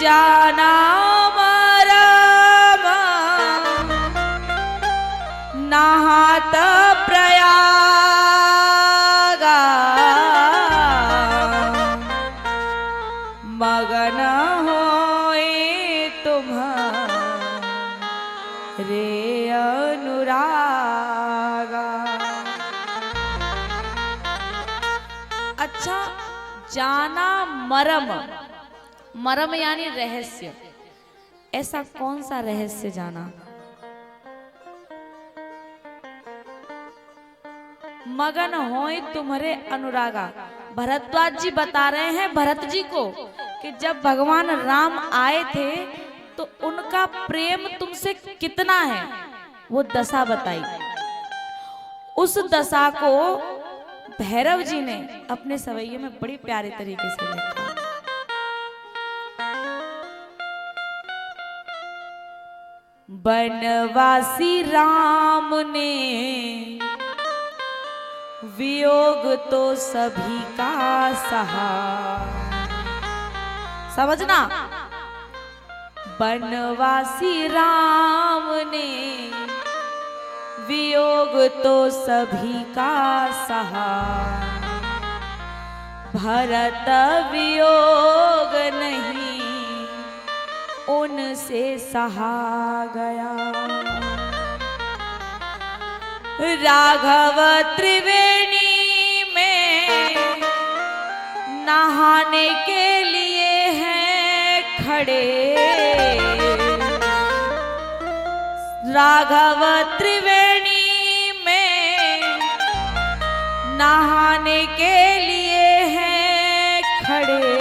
जाना मरम नहात प्रयागा मगन होए तुम्हारे अनुरागा। अच्छा, जाना मरम, मरम यानी रहस्य। ऐसा कौन सा रहस्य जाना? मगन होए तुम्हारे अनुरागा। भरद्वाज जी बता रहे हैं भरत जी को कि जब भगवान राम आए थे तो उनका प्रेम तुमसे कितना है, वो दशा बताई। उस दशा को भैरव जी ने अपने सवैये में बड़ी प्यारे तरीके से लिखा। बनवासी राम ने वियोग तो सभी का सहा। समझना, बनवासी राम ने वियोग तो सभी का सहा। भरत वियोग नहीं उनसे सहा गया। राघव त्रिवेणी में नहाने के लिए हैं खड़े। राघव त्रिवेणी में नहाने के लिए हैं खड़े।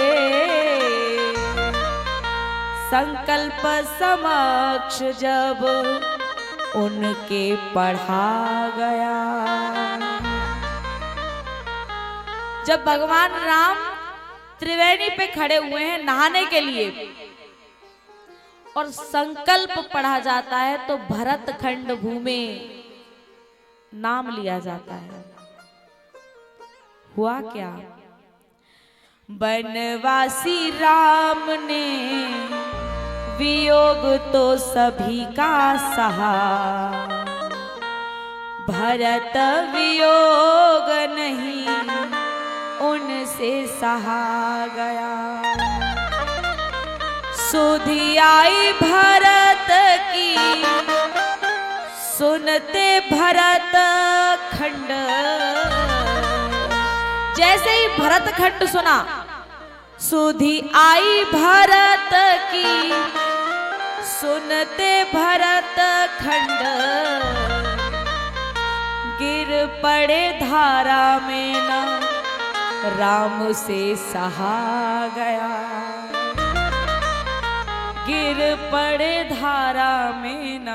संकल्प समक्ष जब उनके पढ़ा गया। जब भगवान राम त्रिवेणी पे खड़े हुए हैं नहाने के लिए और संकल्प पढ़ा जाता है तो भरतखंड भूमि नाम लिया जाता है। हुआ क्या? बनवासी राम ने वियोग तो सभी का सहा। भरत वियोग नहीं उनसे सहा गया। सुधि आई भरत की सुनते भरत खंड। जैसे ही भरत खंड सुना, सुधि आई भरत की सुनते भरत खंड। गिर पड़े धारा में न राम से सहा गया। गिर पड़े धारा में न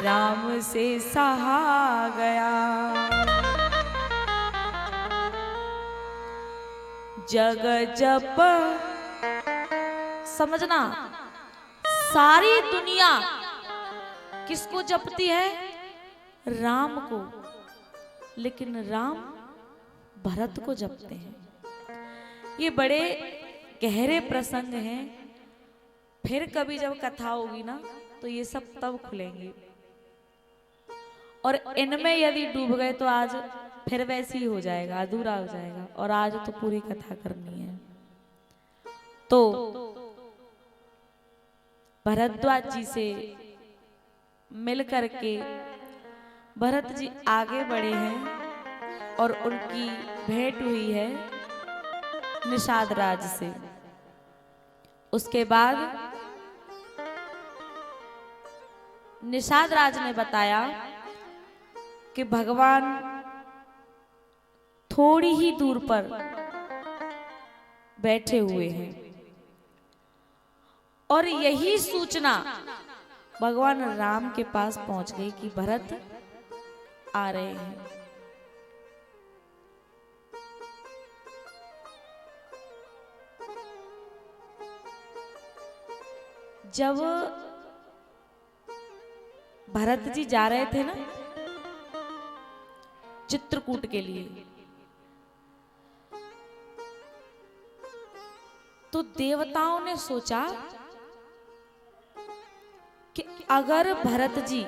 राम से सहा गया। जग जप, समझना, सारी दुनिया किसको जपती है? राम को, लेकिन राम भरत को जपते हैं। ये बड़े गहरे प्रसंग हैं। फिर कभी जब कथा होगी ना तो ये सब तब खुलेंगे। और इनमें यदि डूब गए तो आज फिर वैसे ही हो जाएगा, अधूरा हो जाएगा। और आज तो पूरी कथा करनी है। तो भरद्वाज जी से मिल करके भरत जी आगे बढ़े हैं और उनकी भेंट हुई है निषाद राज से। उसके बाद निषाद राज ने बताया कि भगवान थोड़ी ही दूर पर बैठे हुए हैं और यही सूचना भगवान राम के पास पहुंच गई कि भरत आ रहे हैं। जब भरत जी जा रहे थे ना चित्रकूट के लिए, तो देवताओं ने सोचा कि अगर भरत जी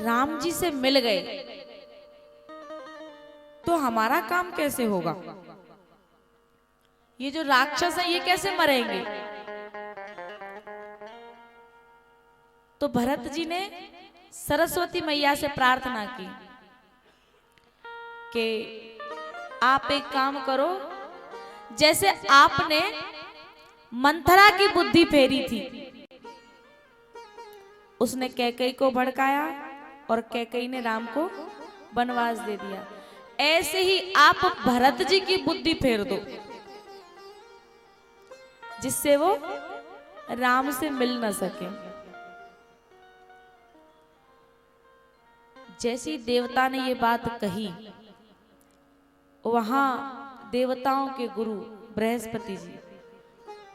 राम जी से मिल गए तो हमारा काम कैसे होगा, ये जो राक्षस है ये कैसे मरेंगे। तो भरत जी ने सरस्वती मैया से प्रार्थना की कि आप एक काम करो, जैसे आपने मंथरा की बुद्धि फेरी थी, उसने कैकेयी को भड़काया और कैकेयी ने राम को वनवास दे दिया, ऐसे ही आप भरत जी की बुद्धि फेर दो जिससे वो राम से मिल न सके। जैसी देवता ने ये बात कही, वहां देवताओं के गुरु बृहस्पति जी,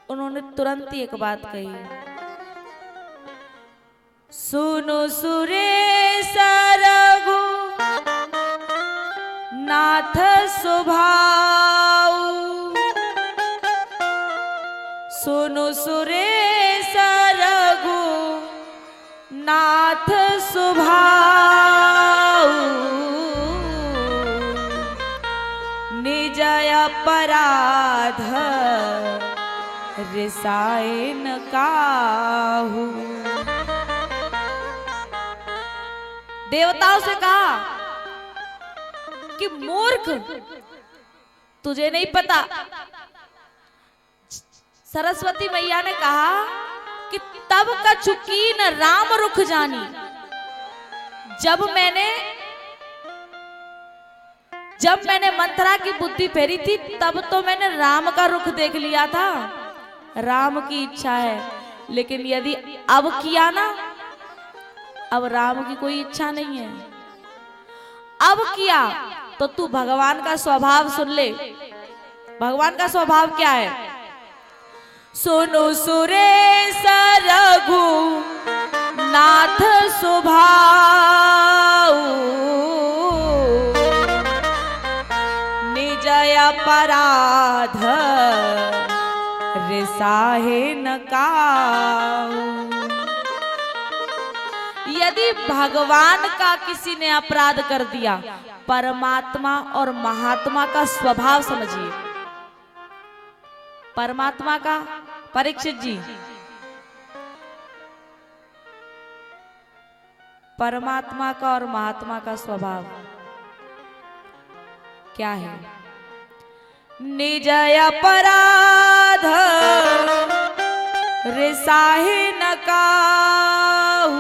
उन्होंने तुरंत ही एक बात कही, सुनो सुरेश रघु नाथ स्वभाव, सुनो सुरेश रघु नाथ स्वभाव, निज अपराध रिसाए न काहू। देवताओं से कहा कि मूर्ख, तुझे नहीं पता। सरस्वती मैया ने कहा कि तब कछुकीन राम रुख जानी, जब मैंने मंथरा की बुद्धि फेरी थी तब तो मैंने राम का रुख देख लिया था, राम की इच्छा है, लेकिन यदि अब किया ना, अब राम की कोई इच्छा नहीं है, अब किया तो तू भगवान का स्वभाव सुन ले। भगवान का स्वभाव क्या है, सुनो सुरेश रघु नाथ स्वभाव, निज अपराध रिसाहे न काहू। यदि भगवान का किसी ने अपराध कर दिया, परमात्मा और महात्मा का स्वभाव समझिए। परमात्मा का, परीक्षित जी, परमात्मा का और महात्मा का स्वभाव क्या है, निज अपराध रिसाहे न काहू।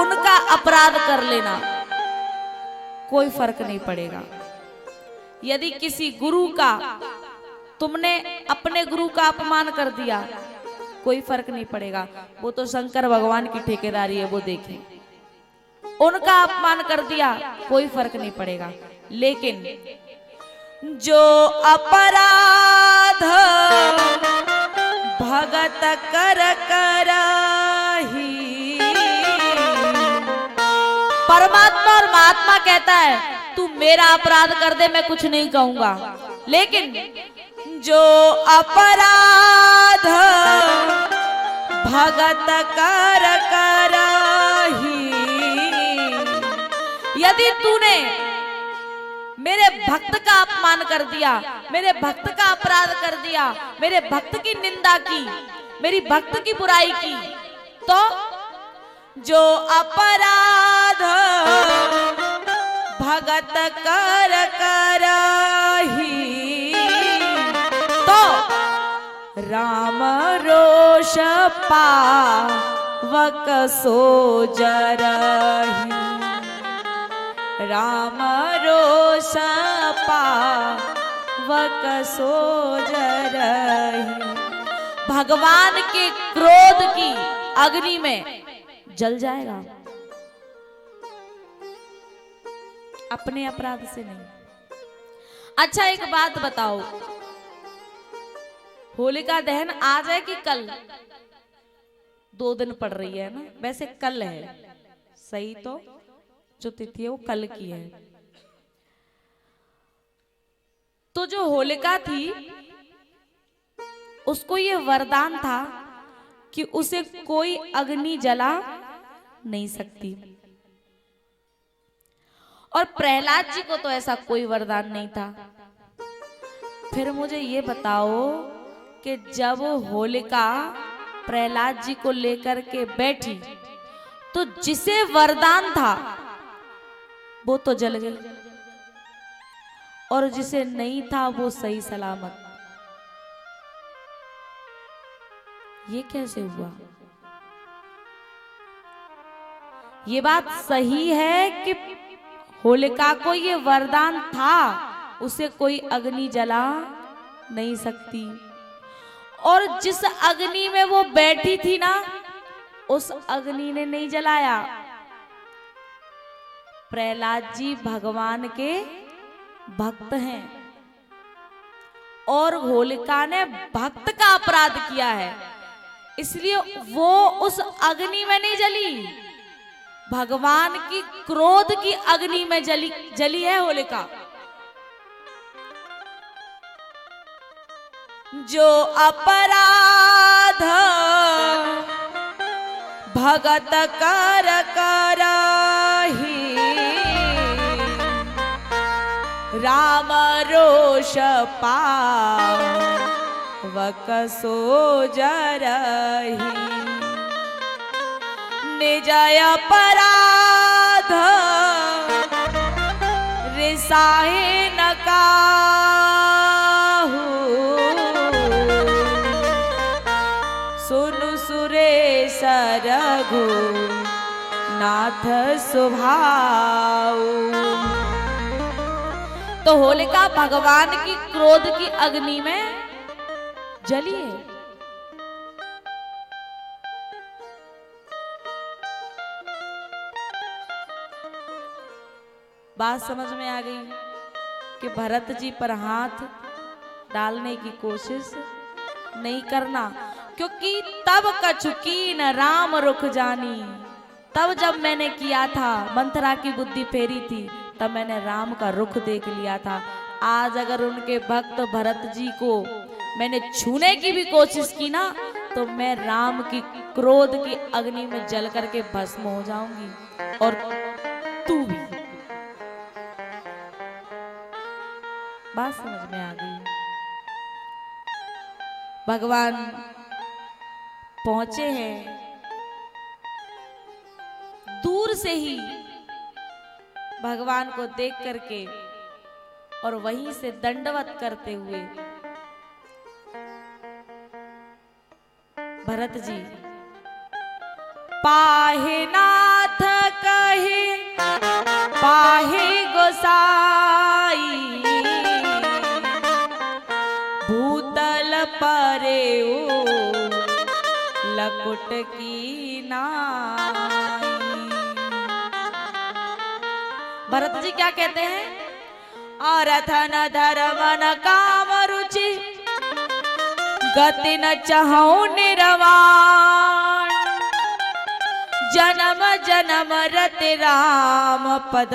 उनका अपराध कर लेना कोई फर्क नहीं पड़ेगा। यदि किसी गुरु का, तुमने अपने गुरु का अपमान कर दिया, कोई फर्क नहीं पड़ेगा, वो तो शंकर भगवान की ठेकेदारी है, वो देखें। उनका अपमान कर दिया कोई फर्क नहीं पड़ेगा, लेकिन जो अपराध भगत कर करही, परमात्मा और महात्मा कहता है तू मेरा अपराध कर दे, मैं कुछ नहीं कहूंगा, लेकिन जो अपराध भगत कर करही, यदि तूने मेरे भक्त का अपमान कर दिया, मेरे भक्त का अपराध कर दिया, मेरे भक्त की निंदा की, मेरी भक्त की बुराई की, तो जो अपराध भगत कर करही, तो राम रोष पावक सो जरही, राम रोष पावक सो जरही। भगवान के क्रोध की अग्नि में जल जाएगा, अपने अपराध से नहीं। अच्छा एक बात बताओ, होलिका दहन आज है कि कल? 2 दिन पड़ रही है ना, वैसे कल है, सही तो जो तिथि है वो कल की है। तो जो होलिका थी उसको ये वरदान था कि उसे कोई अग्नि जला नहीं सकती। और प्रहलाद जी को तो ऐसा कोई वरदान नहीं था। फिर मुझे ये बताओ कि जब होलिका प्रहलाद जी को लेकर के बैठी तो जिसे वरदान था वो तो जल गई और जिसे नहीं था वो सही सलामत। ये कैसे हुआ? ये बात सही है कि होलिका को ये वरदान था, उसे कोई अग्नि जला नहीं सकती। और जिस अग्नि में वो बैठी थी ना, उस अग्नि ने नहीं जलाया। प्रहलाद जी भगवान के भक्त हैं और होलिका ने भक्त का अपराध किया है, इसलिए वो उस अग्नि में नहीं जली, भगवान की क्रोध की अग्नि में जली है होलिका। जो अपराध भगत कर करही, राम रोष पावक सो जरही। निज अपराध रिसाहे न काहू, सुनु सुरेश रघु नाथ सुभाऊ। तो होलिका भगवान की क्रोध की अग्नि में जली है। बात समझ में आ गई कि भरत जी पर हाथ डालने की कोशिश नहीं करना, क्योंकि तब कछुकी न राम रुख जानी। तब जब मैंने किया था, मंथरा की बुद्धि फेरी थी, तब मैंने राम का रुख देख लिया था। आज अगर उनके भक्त भरत जी को मैंने छूने की भी कोशिश की ना, तो मैं राम की क्रोध की अग्नि में जल करके भस्म हो जाऊंगी और तू भी। बात समझ में आ गई। भगवान पहुंचे हैं, दूर से ही भगवान को देख करके और वहीं से दंडवत करते हुए भरत जी पाहे नाथ कहे पाहे गोसाई, भूतल परे लकुट की नाई। भरत जी क्या कहते हैं? अर्थ न धर्म न काम रुचि, गति न चाहूं निर्वाण, जन्म जन्म रति राम पद,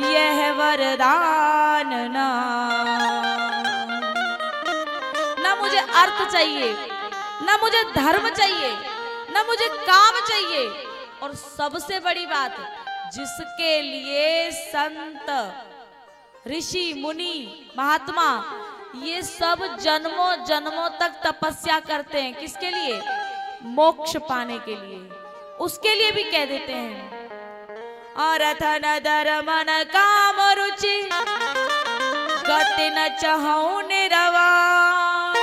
यह वरदान ना। ना मुझे अर्थ चाहिए, ना मुझे धर्म चाहिए, ना मुझे काम चाहिए, और सबसे बड़ी बात, जिसके लिए संत ऋषि मुनि महात्मा ये सब जन्मों जन्मों तक तपस्या करते हैं, किसके लिए? मोक्ष पाने के लिए। उसके लिए भी कह देते हैं, अर्थ न धर्म न काम रुचि, गति न चाहूं निर्वाण,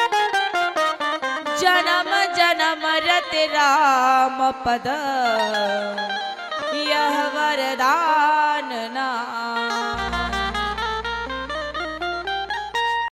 जन्म जन्म रति राम पद, यह वरदान ना।